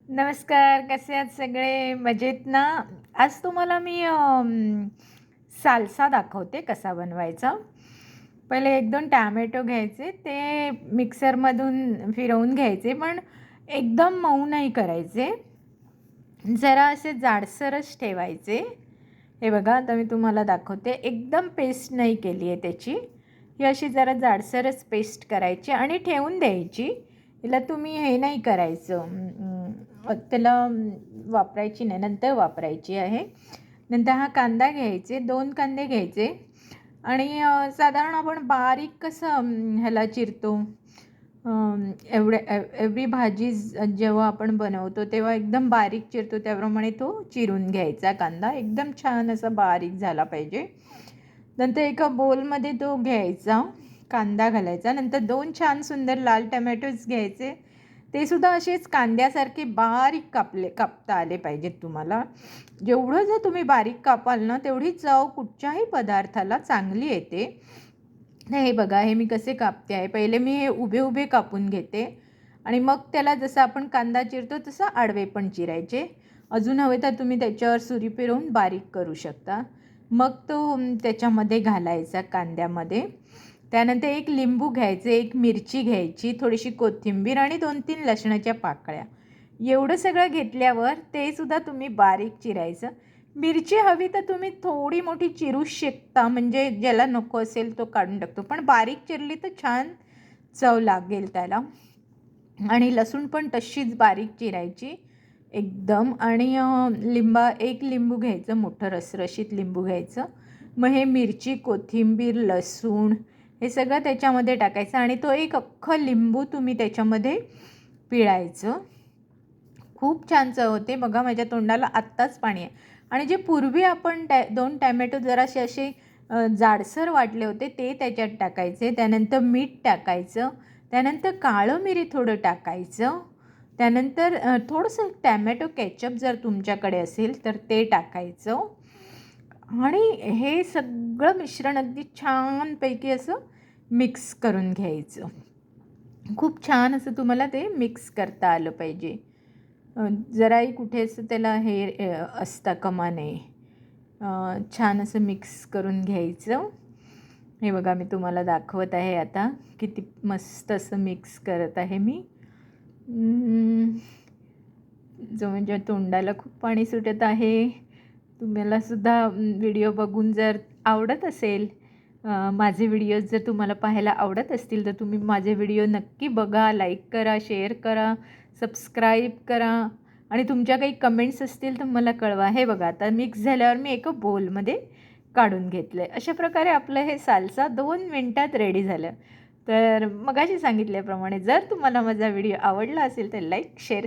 नमस्कार, कसे आहात सगळे? मजेत ना? आज तुम्हाला मी साल्सा दाखवते कसा बनवायचा. पहिले 1-2 टॅमॅटो घ्यायचे, ते मिक्सरमधून फिरवून घ्यायचे, पण एकदम मऊ नाही करायचे. जरा असे जाडसरच ठेवायचे. हे बघा, आता मी तुम्हाला दाखवते. एकदम पेस्ट नाही केली आहे त्याची. ही अशी जरा जाडसरच पेस्ट करायची आणि ठेवून द्यायची. हिला तुम्ही हे नाही करायचं, त्याला वापरायची नाही, नंतर वापरायची आहे. नंतर हा कांदा घ्यायचे, 2 कांदे घ्यायचे आणि साधारण आपण बारीक कसं ह्याला चिरतो, एवढी भाजी जेव्हा आपण बनवतो तेव्हा एकदम बारीक चिरतो त्याप्रमाणे तो चिरून घ्यायचा कांदा. एकदम छान असा बारीक झाला पाहिजे. नंतर एका बोलमध्ये तो घ्यायचा, कांदा घालायचा. नंतर 2 छान सुंदर लाल टमॅटोज घ्यायचे. ते सुद्धा असेच कांद्यासारखे बारीक कापता आले पाहिजेत तुम्हाला. जेवढं जर तुम्ही बारीक कापाल ना, तेवढी चव कुठच्याही पदार्थाला चांगली येते. हे बघा, हे मी कसे कापते आहे. पहिले मी हे उभे उभे कापून घेते आणि मग त्याला जसं आपण कांदा चिरतो तसं आडवे पण चिरायचे. अजून हवे तर तुम्ही त्याच्यावर सुरी फिरवून बारीक करू शकता. मग तो त्याच्यामध्ये घालायचा कांद्यामध्ये. त्यानंतर एक लिंबू घ्यायचे, एक मिरची घ्यायची, थोडीशी कोथिंबीर आणि 2-3 लसणाच्या पाकळ्या. एवढं सगळं घेतल्यावर ते सुद्धा तुम्ही बारीक चिरायचं. मिरची हवी तर तुम्ही थोडी मोठी चिरू शकता, म्हणजे ज्याला नको असेल तो काढून टाकतो, पण बारीक चिरली तर छान चव लागेल त्याला. आणि लसूण पण तशीच बारीक चिरायची एकदम. आणि एक लिंबू घ्यायचं, मोठं रसरशीत लिंबू घ्यायचं. मग हे मिरची, कोथिंबीर, लसूण हे सगळं त्याच्यामध्ये टाकायचं आणि तो एक अख्खं लिंबू तुम्ही त्याच्यामध्ये पिळायचं. खूप छान चव होते. बघा, माझ्या तोंडाला आत्ताच पाणी आहे. आणि जे पूर्वी आपण 2 टॅमॅटो जरासे असे जाडसर वाटले होते ते त्याच्यात टाकायचे. त्यानंतर मीठ टाकायचं. त्यानंतर काळं मिरी थोडं टाकायचं. त्यानंतर थोडंसं टॅमॅटो केचप जर तुमच्याकडे असेल तर ते टाकायचं. आणि हे सगळं मिश्रण अगदी छानपैकी असं मिक्स करून घ्यायचं. खूप छान असं तुम्हाला ते मिक्स करता आलं पाहिजे. जराही कुठे असं त्याला हे असता कामा नये. छान असं मिक्स करून घ्यायचं. हे बघा, मी तुम्हाला दाखवत आहे आता किती मस्त असं मिक्स करत आहे मी. जो म्हणजे तोंडाला खूप पाणी सुटत आहे. तुम्हालासुद्धा व्हिडिओ बघून जर आवडत असेल, माझे व्हिडिओज जर तुम्हाला पाहायला आवडत असतील तर तुम्ही माझे व्हिडिओ नक्की बघा, लाईक करा, शेअर करा, सबस्क्राईब करा आणि तुमच्या काही कमेंट्स असतील तर मला कळवा. हे बघा, आता मिक्स झाल्यावर मी एका बोलमध्ये काढून घेतलं आहे. अशा प्रकारे आपलं हे साल्सा 2 मिनटात रेडी झालं. तर मगाशी सांगितल्याप्रमाणे जर तुम्हाला माझा व्हिडिओ आवडला असेल तर लाईक, शेअर